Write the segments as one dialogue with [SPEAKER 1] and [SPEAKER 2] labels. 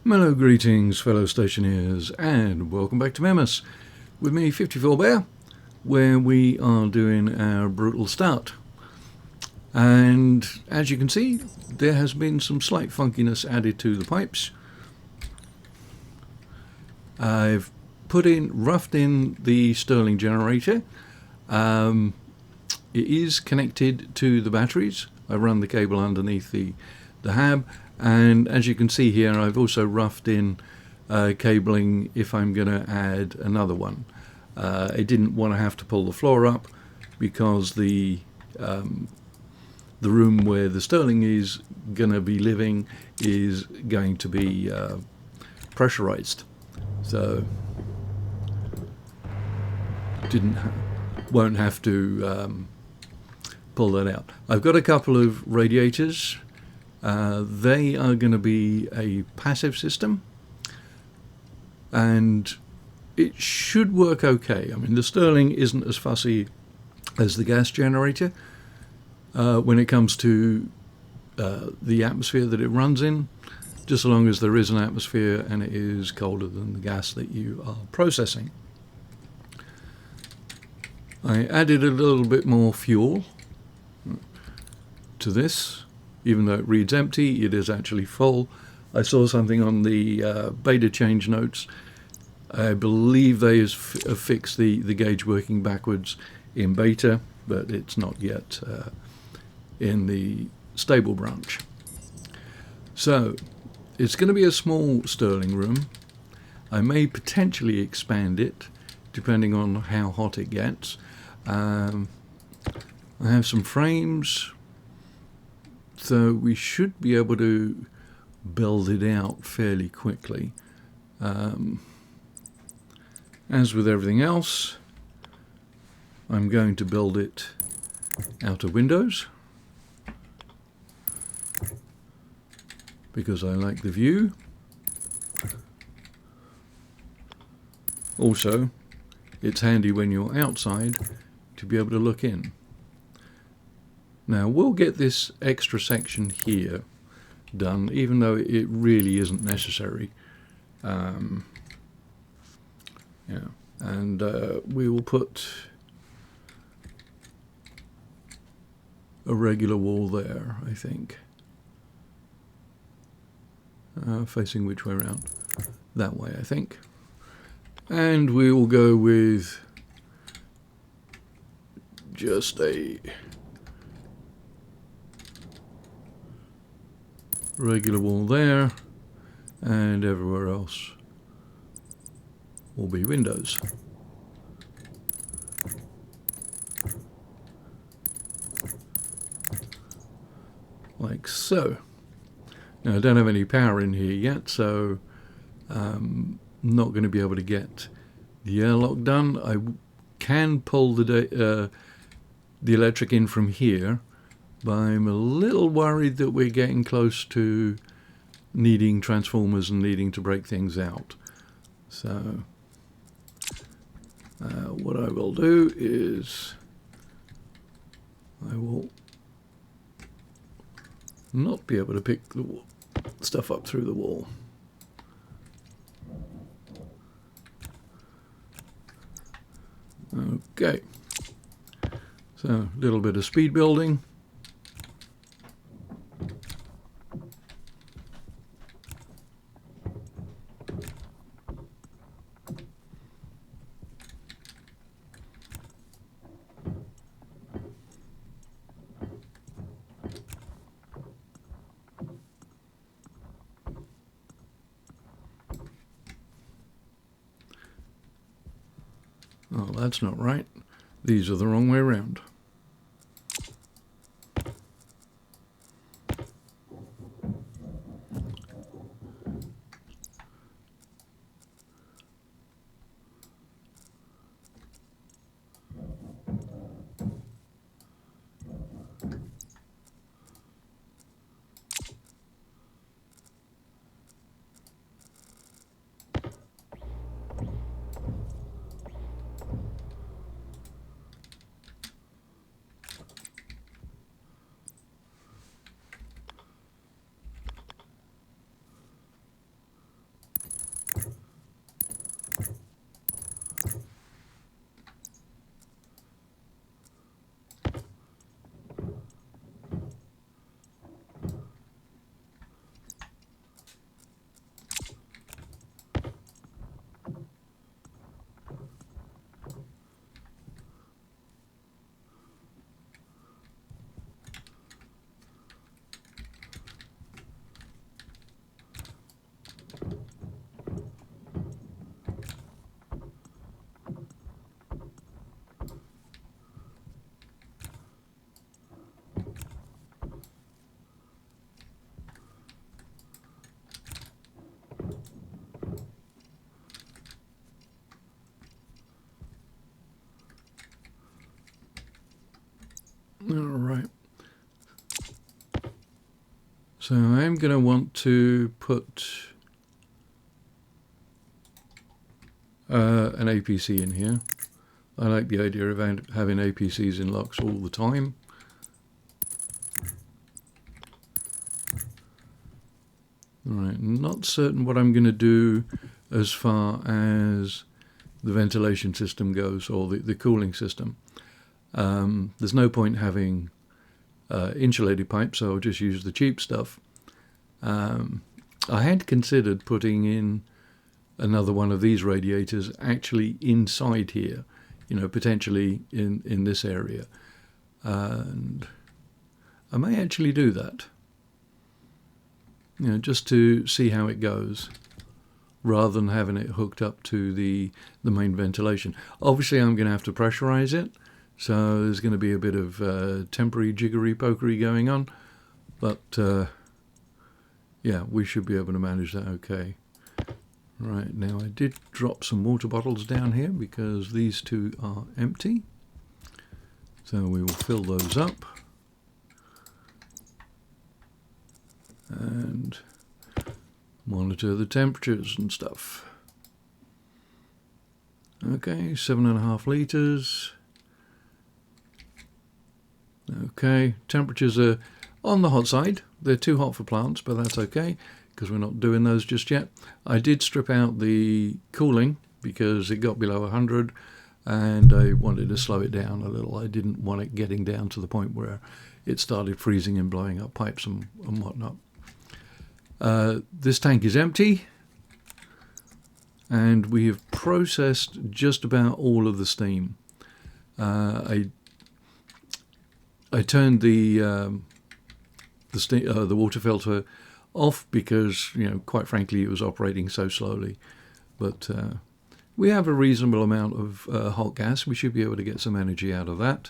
[SPEAKER 1] Hello, greetings, fellow stationeers, and welcome back to Mimas with me, 54 Bear, where we are doing our brutal start. And as you can see, there has been some slight funkiness added to the pipes. I've roughed in the Stirling generator. It is connected to the batteries. I run the cable underneath the hab. And as you can see here, I've also roughed in cabling if I'm going to add another one. I didn't want to have to pull the floor up because the room where the Stirling is going to be living is going to be pressurized. So won't have to pull that out. I've got a couple of radiators. They are going to be a passive system, and it should work okay. I mean, the Stirling isn't as fussy as the gas generator when it comes to the atmosphere that it runs in, just so long as there is an atmosphere and it is colder than the gas that you are processing. I added a little bit more fuel to this. Even though it reads empty, it is actually full. I saw something on the beta change notes. I believe they have fixed the gauge working backwards in beta, but it's not yet in the stable branch. So it's going to be a small Stirling room. I may potentially expand it depending on how hot it gets. I have some frames, so we should be able to build it out fairly quickly. As with everything else, I'm going to build it out of windows because I like the view. Also, it's handy when you're outside to be able to look in. Now, we'll get this extra section here done, even though it really isn't necessary. And we will put a regular wall there, I think. Facing which way around? That way, I think. And we will go with just a regular wall there, and everywhere else will be windows. Like so. Now, I don't have any power in here yet, so I'm not going to be able to get the airlock done. I can pull the electric in from here, but I'm a little worried that we're getting close to needing transformers and needing to break things out. So what I will do is I will not be able to pick the stuff up through the wall. Okay, so a little bit of speed building. Oh, that's not right. These are the wrong way around. Alright. So I'm going to want to put an APC in here. I like the idea of having APCs in locks all the time. Alright, not certain what I'm going to do as far as the ventilation system goes, or the cooling system. There's no point having insulated pipes, so I'll just use the cheap stuff. I had considered putting in another one of these radiators actually inside here, you know, potentially in this area. And I may actually do that, you know, just to see how it goes, rather than having it hooked up to the main ventilation. Obviously I'm going to have to pressurize it, so there's going to be a bit of temporary jiggery pokery going on, but yeah, we should be able to manage that okay. Right, now I did drop some water bottles down here because these two are empty, so we will fill those up and monitor the temperatures and stuff. Okay, 7.5 litres. Okay, temperatures are on the hot side. They're too hot for plants, but that's okay because we're not doing those just yet. I did strip out the cooling because it got below 100 and I wanted to slow it down a little. I didn't want it getting down to the point where it started freezing and blowing up pipes and whatnot. This tank is empty and we have processed just about all of the steam. I turned the water filter off because, you know, quite frankly, it was operating so slowly. But we have a reasonable amount of hot gas. We should be able to get some energy out of that,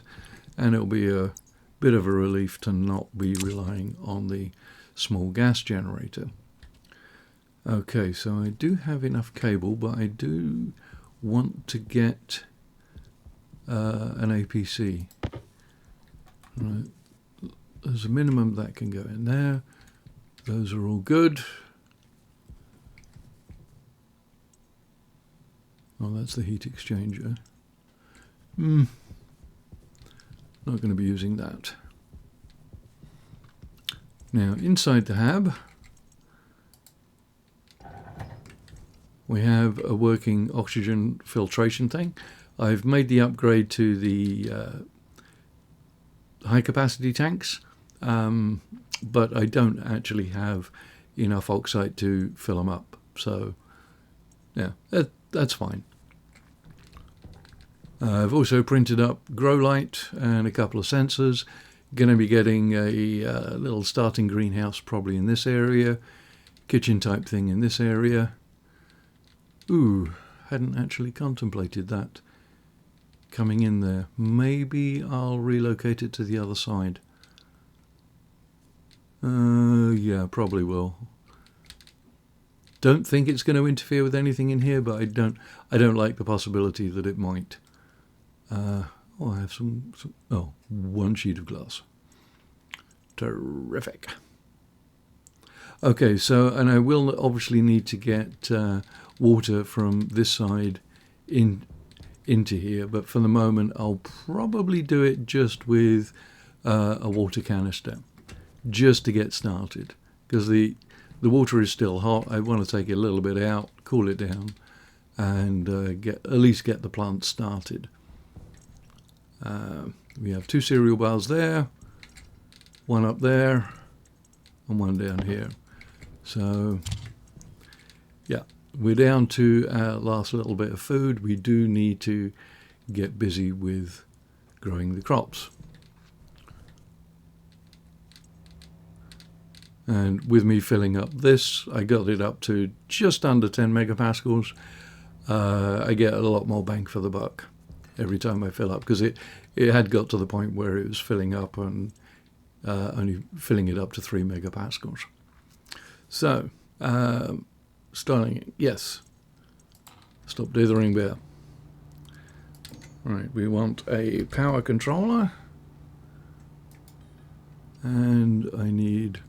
[SPEAKER 1] and it'll be a bit of a relief to not be relying on the small gas generator. Okay, so I do have enough cable, but I do want to get an APC. Right. There's a minimum that can go in there. Those are all good. Oh, that's the heat exchanger. Not going to be using that. Now, inside the hab, we have a working oxygen filtration thing. I've made the upgrade to the high capacity tanks, but I don't actually have enough oxide to fill them up, so yeah, that's fine. I've also printed up grow light and a couple of sensors. Going to be getting a little starting greenhouse probably in this area, kitchen type thing in this area. Ooh, hadn't actually contemplated that coming in there. Maybe I'll relocate it to the other side. Yeah, probably will. Don't think it's going to interfere with anything in here, but I don't like the possibility that it might. Oh, I have some one sheet of glass. Terrific. Okay, so, and I will obviously need to get water from this side into here, but for the moment I'll probably do it just with a water canister, just to get started, because the water is still hot. I want to take it a little bit out, cool it down, and at least get the plant started. We have 2 cereal bars there, one up there, and one down here. So, yeah, we're down to our last little bit of food. We do need to get busy with growing the crops. And with me filling up this, I got it up to just under 10 megapascals. I get a lot more bang for the buck every time I fill up, because it had got to the point where it was filling up and only filling it up to 3 megapascals. So, Stirling, yes. Stop dithering there. Right, we want a power controller. And I need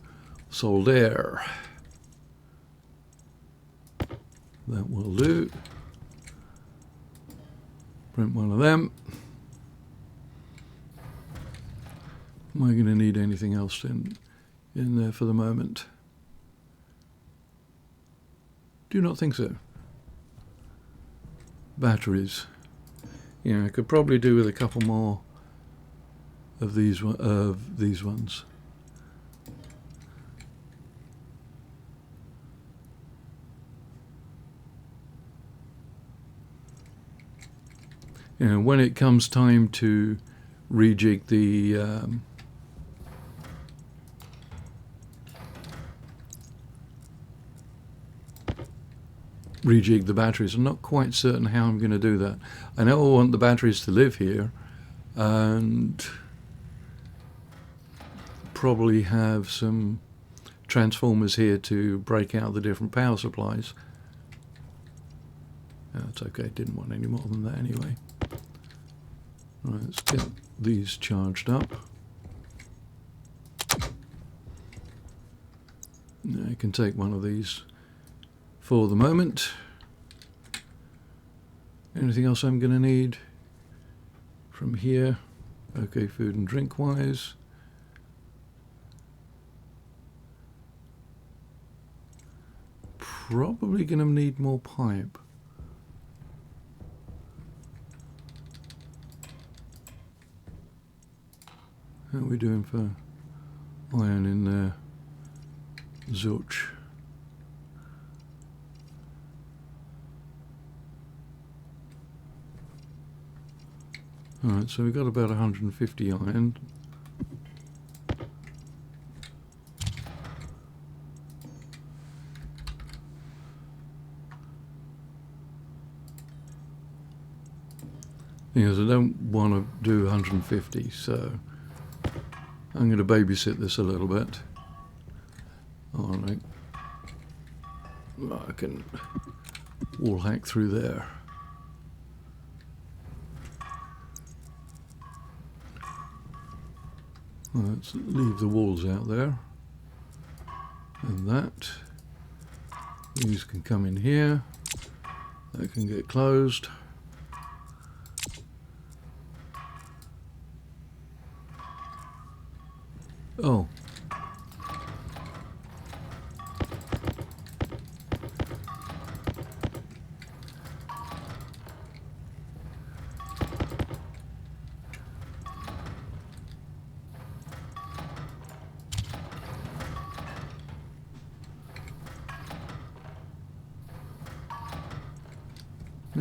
[SPEAKER 1] sold air. That will do. Print one of them. Am I going to need anything else in there for the moment? Do not think so. Batteries. Yeah, I could probably do with a couple more of these ones. You know, when it comes time to rejig the batteries, I'm not quite certain how I'm going to do that. I know I want the batteries to live here, and probably have some transformers here to break out the different power supplies. That's okay, didn't want any more than that anyway. Right, let's get these charged up. Now I can take one of these for the moment. Anything else I'm going to need from here? Okay, food and drink wise. Probably going to need more pipe. How are we doing for iron in there? Zilch. Alright, so we've got about 150 iron. Because I don't want to do 150, so I'm going to babysit this a little bit. Alright. I can wall hack through there. Let's leave the walls out there. And that. These can come in here. They can get closed. Oh.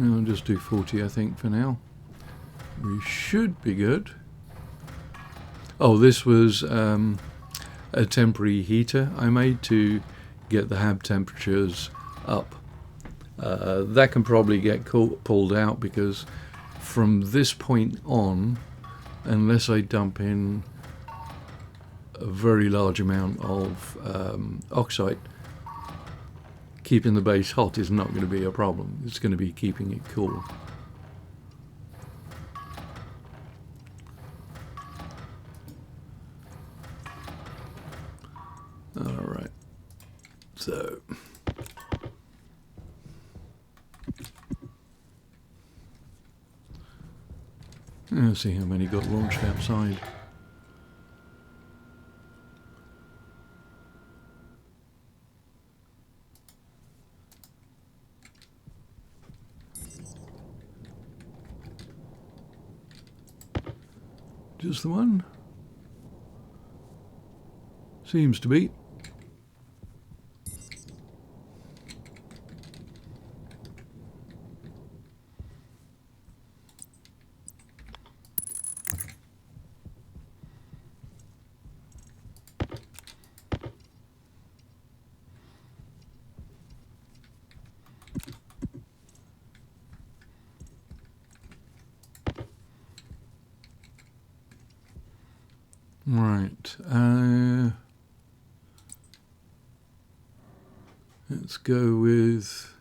[SPEAKER 1] I'll just do 40, I think, for now. We should be good. Oh, this was a temporary heater I made to get the hab temperatures up. That can probably get pulled out, because from this point on, unless I dump in a very large amount of oxide, keeping the base hot is not going to be a problem. It's going to be keeping it cool. Alright, so let's see how many got launched outside. Just the one? Seems to be. Right, let's go with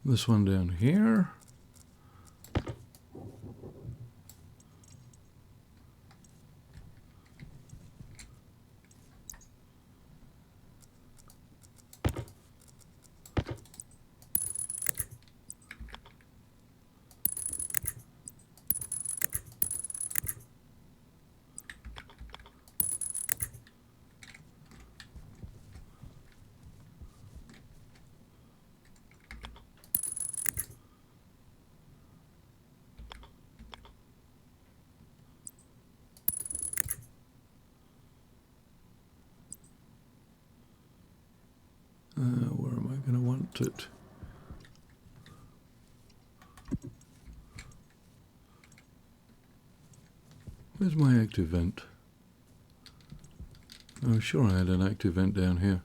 [SPEAKER 1] this one down here. about it. Where's my active vent? I'm sure I had an active vent down here.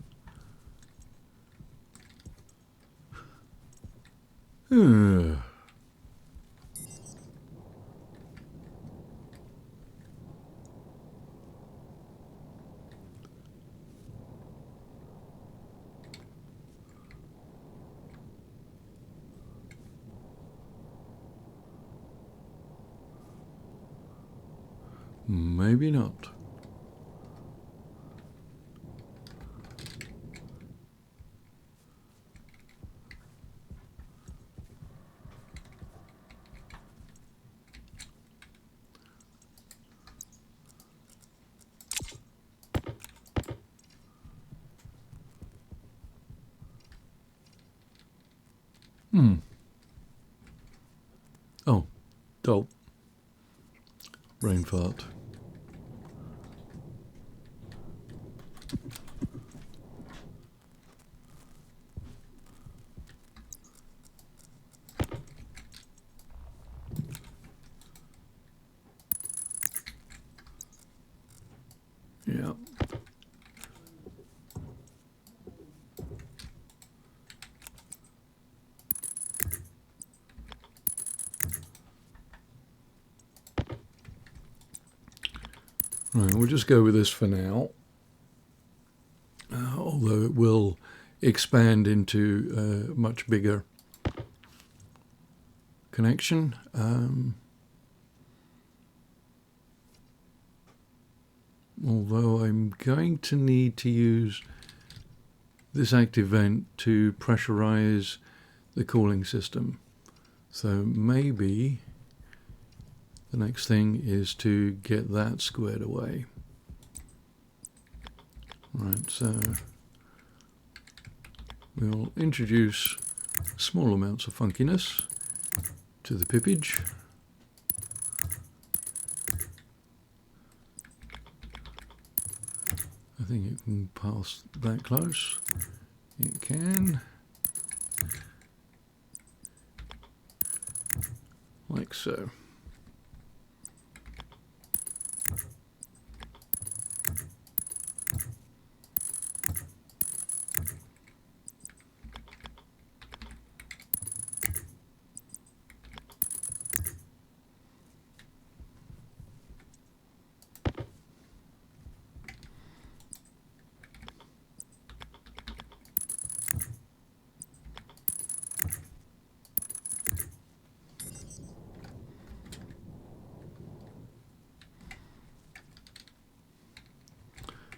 [SPEAKER 1] Maybe not. Oh, dope. Brain fart. Yeah. Right, we'll just go with this for now. Although it will expand into a much bigger connection. Although I'm going to need to use this active vent to pressurize the cooling system. So maybe the next thing is to get that squared away. Right, so we'll introduce small amounts of funkiness to the pippage. I think it can pass that close. It can. Like so.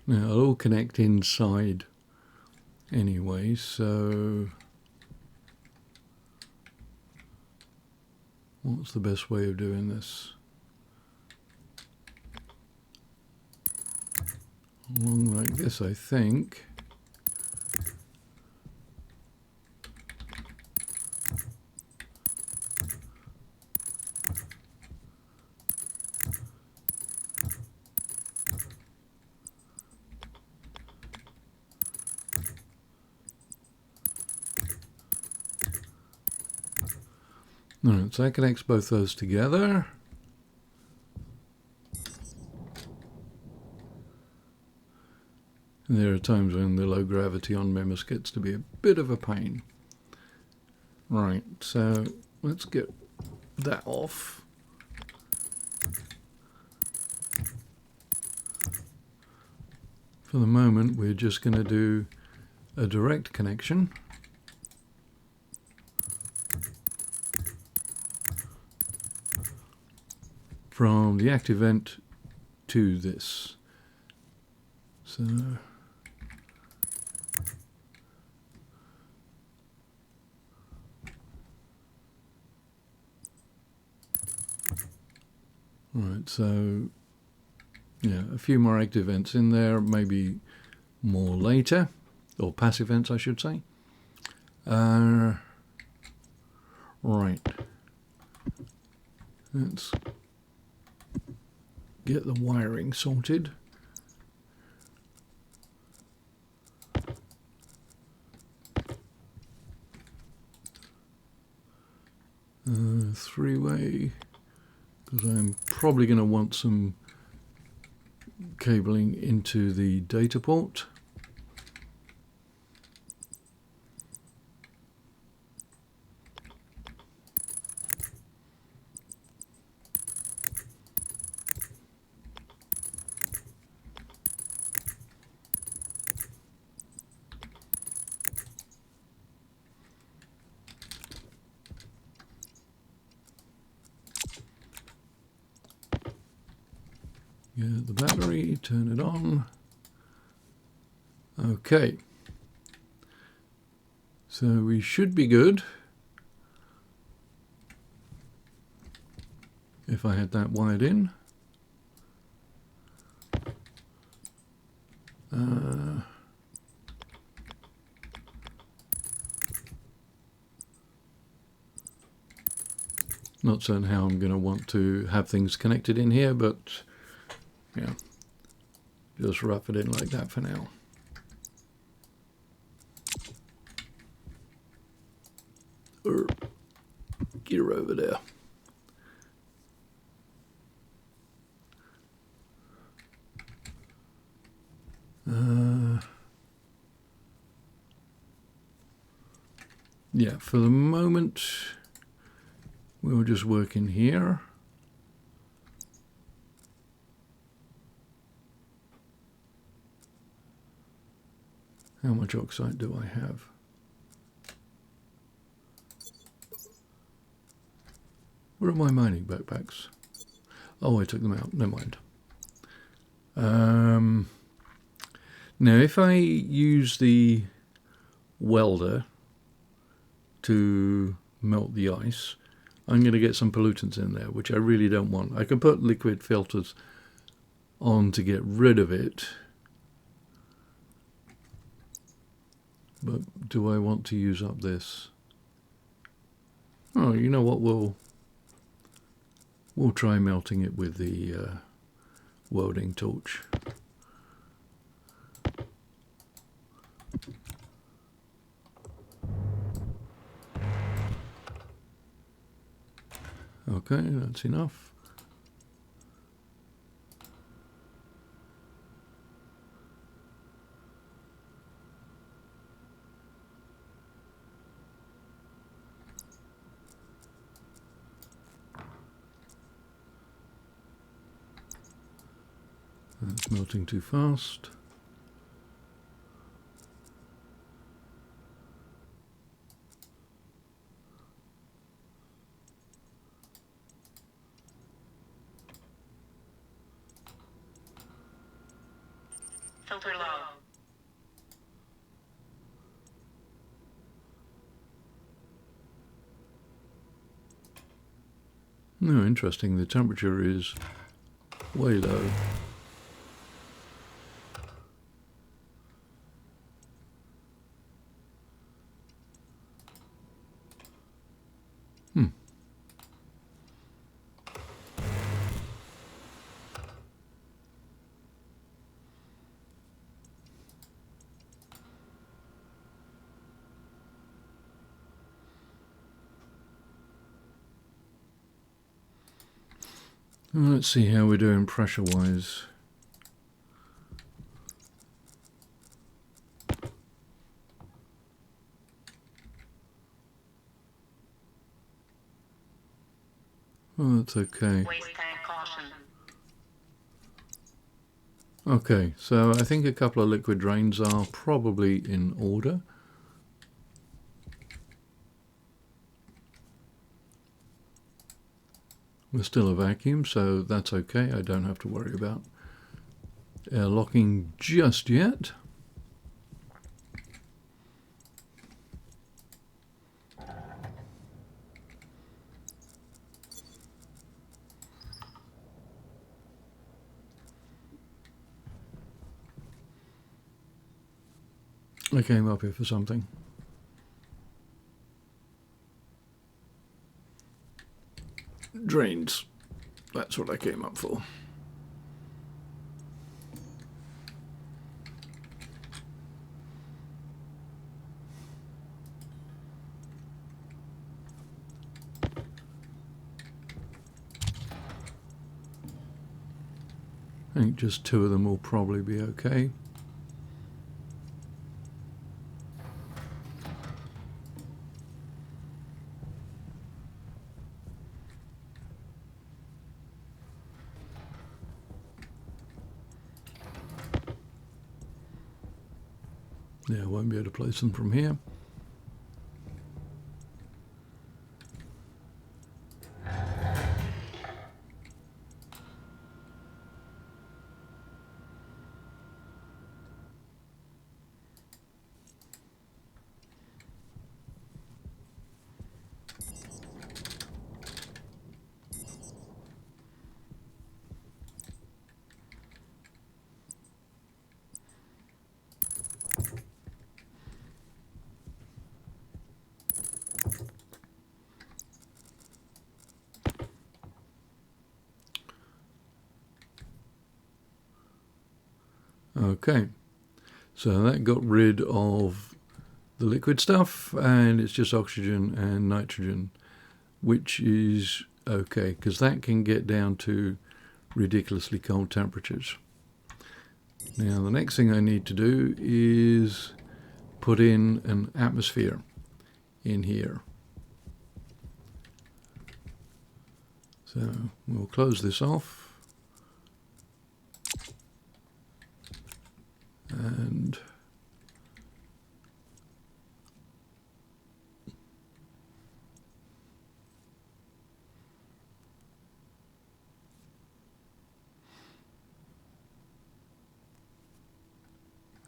[SPEAKER 1] Now it'll all connect inside anyway, so what's the best way of doing this? Along like this, I think. Alright, so that connects both those together. And there are times when the low gravity on Mimas gets to be a bit of a pain. Right, so let's get that off. For the moment, we're just going to do a direct connection. From the active vent to this. So right, so yeah, a few more active vents in there, maybe more later, or passive vents I should say. Right, let's get the wiring sorted. Okay, because I'm probably going to want some cabling into the data port. Get the battery, turn it on. Okay. So we should be good. If I had that wired in. Not certain how I'm going to want to have things connected in here, but yeah, just rough it in like that for now. Get her over there. Yeah, for the moment, we'll just work in here. How much oxide do I have? Where are my mining backpacks? Oh, I took them out. Never mind. Now, if I use the welder to melt the ice, I'm going to get some pollutants in there, which I really don't want. I can put liquid filters on to get rid of it, but do I want to use up this? Oh, you know what? We'll try melting it with the welding torch. Okay, that's enough. That's melting too fast.
[SPEAKER 2] Filter low.
[SPEAKER 1] No, interesting. The temperature is way low. Let's see how we're doing pressure-wise. Oh, that's okay.
[SPEAKER 2] Waste tank caution.
[SPEAKER 1] Okay, so I think a couple of liquid drains are probably in order. We're still a vacuum, so that's okay. I don't have to worry about air locking just yet. I came up here for something. Drains. That's what I came up for. I think just 2 of them will probably be okay. Yeah, I won't be able to place them from here. Okay, so that got rid of the liquid stuff, and it's just oxygen and nitrogen, which is okay because that can get down to ridiculously cold temperatures. Now the next thing I need to do is put in an atmosphere in here. So we'll close this off. And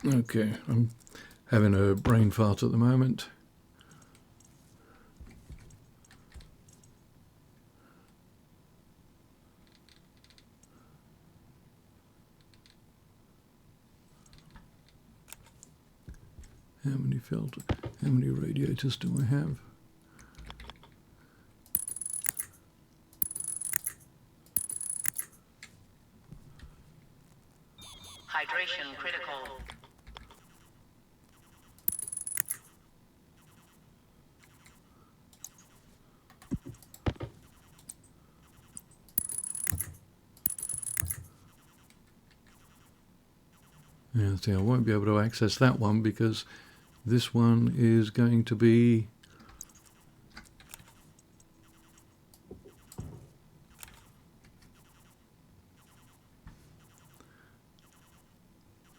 [SPEAKER 1] okay, I'm having a brain fart at the moment. How many radiators do I have?
[SPEAKER 2] Hydration critical.
[SPEAKER 1] Yeah, see, I won't be able to access that one because this one is going to be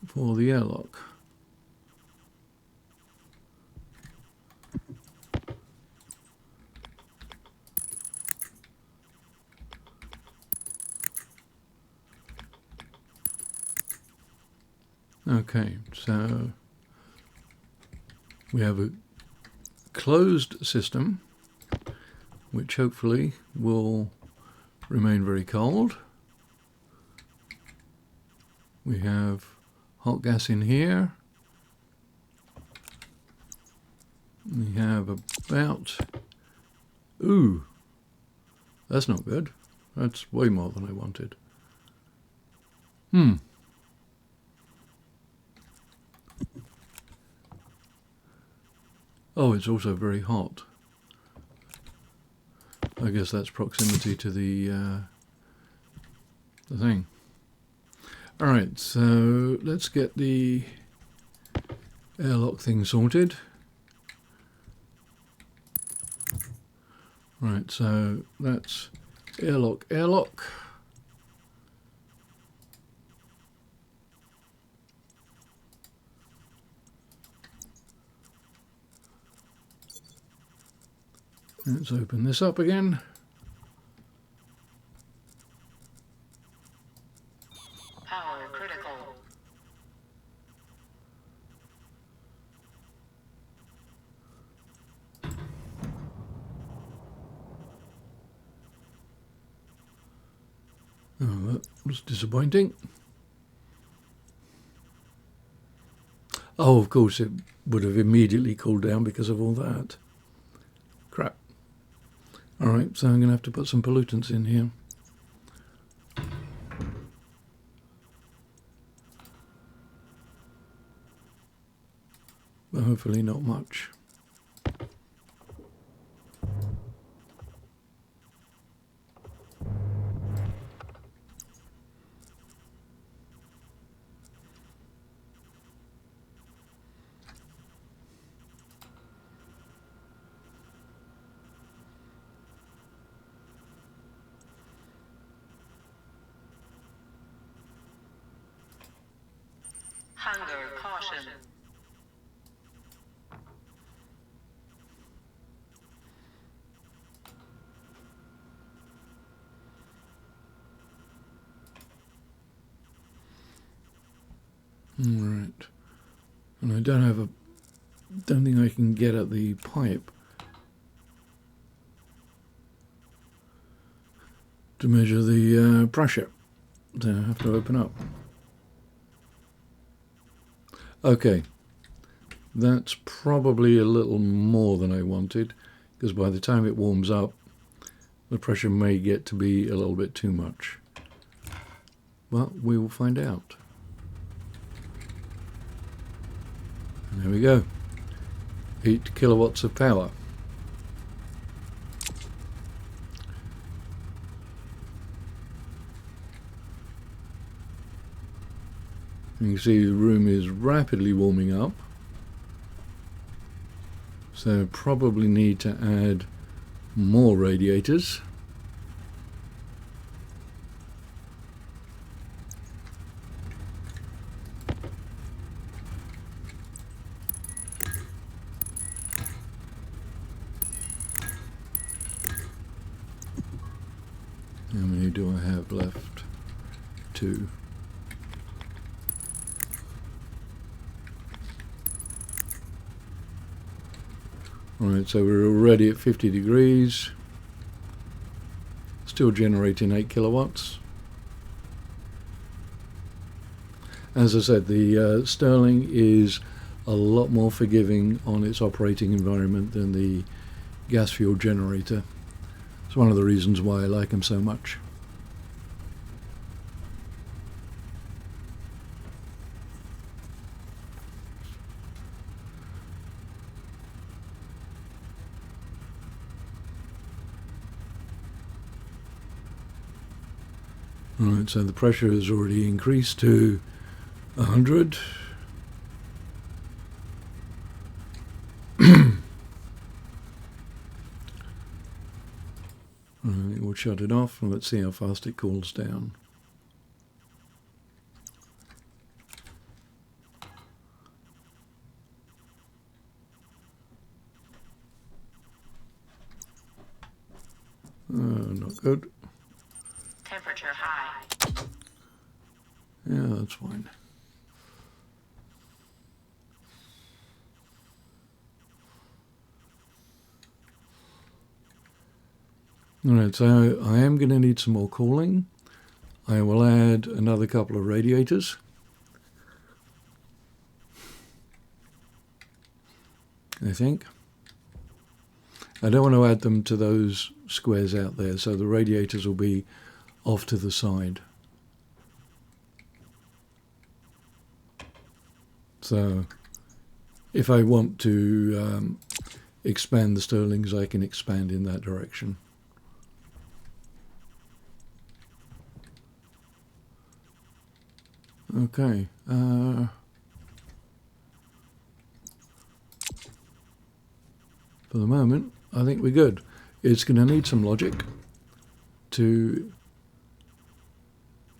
[SPEAKER 1] for the airlock. Okay, so we have a closed system which hopefully will remain very cold. We have hot gas in here. We have about, ooh, that's not good. That's way more than I wanted. Oh, it's also very hot. I guess that's proximity to the thing. All right, so let's get the airlock thing sorted. Right, so that's airlock. Let's open this up again.
[SPEAKER 2] Power critical.
[SPEAKER 1] Oh, that was disappointing. Oh, of course, it would have immediately cooled down because of all that. Crap. All right, so I'm going to have to put some pollutants in here. But hopefully not much.
[SPEAKER 2] Caution.
[SPEAKER 1] Right. And I don't think I can get at the pipe to measure the pressure. So I have to open up. Okay, that's probably a little more than I wanted, because by the time it warms up, the pressure may get to be a little bit too much. But we will find out. And there we go. 8 kilowatts of power. You can see the room is rapidly warming up, so probably need to add more radiators. How many do I have left? 2. Alright, so we're already at 50 degrees, still generating 8 kilowatts. As I said, the Stirling is a lot more forgiving on its operating environment than the gas fuel generator. It's one of the reasons why I like them so much. Alright, so the pressure has already increased to 100. Alright, we'll shut it off and let's see how fast it cools down. Not good.
[SPEAKER 2] Temperature high.
[SPEAKER 1] Yeah, that's fine. Alright, so I am going to need some more cooling. I will add another couple of radiators. I think. I don't want to add them to those squares out there, so the radiators will be off to the side. So if I want to expand the Stirlings, I can expand in that direction. Okay. For the moment, I think we're good. It's going to need some logic to...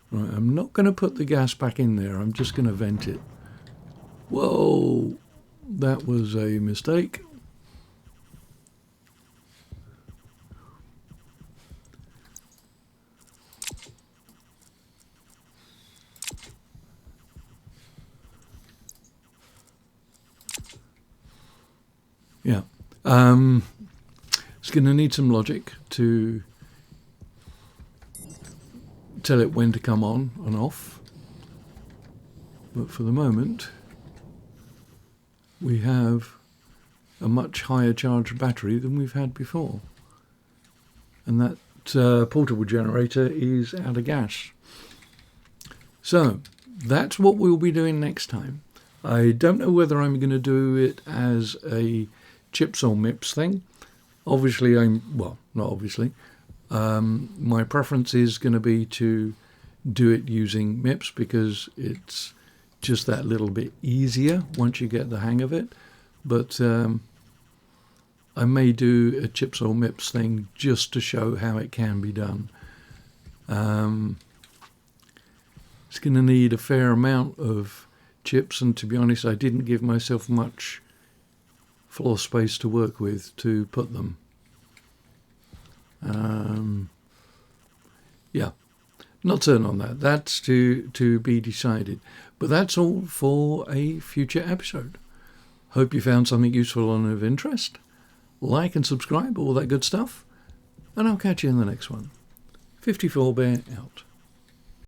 [SPEAKER 1] Right, I'm not going to put the gas back in there. I'm just going to vent it. Whoa! That was a mistake. Yeah. It's going to need some logic to tell it when to come on and off. But for the moment, we have a much higher charged battery than we've had before. And that portable generator is out of gas. So that's what we'll be doing next time. I don't know whether I'm going to do it as a chips or MIPS thing. Obviously, not obviously. My preference is going to be to do it using MIPS because it's just that little bit easier once you get the hang of it. But I may do a chips or MIPS thing just to show how it can be done. It's going to need a fair amount of chips, and to be honest, I didn't give myself much floor space to work with to put them. Yeah, not certain on that. That's to be decided. But that's all for a future episode. Hope you found something useful and of interest. Like and subscribe, all that good stuff. And I'll catch you in the next one. 54 Bear out.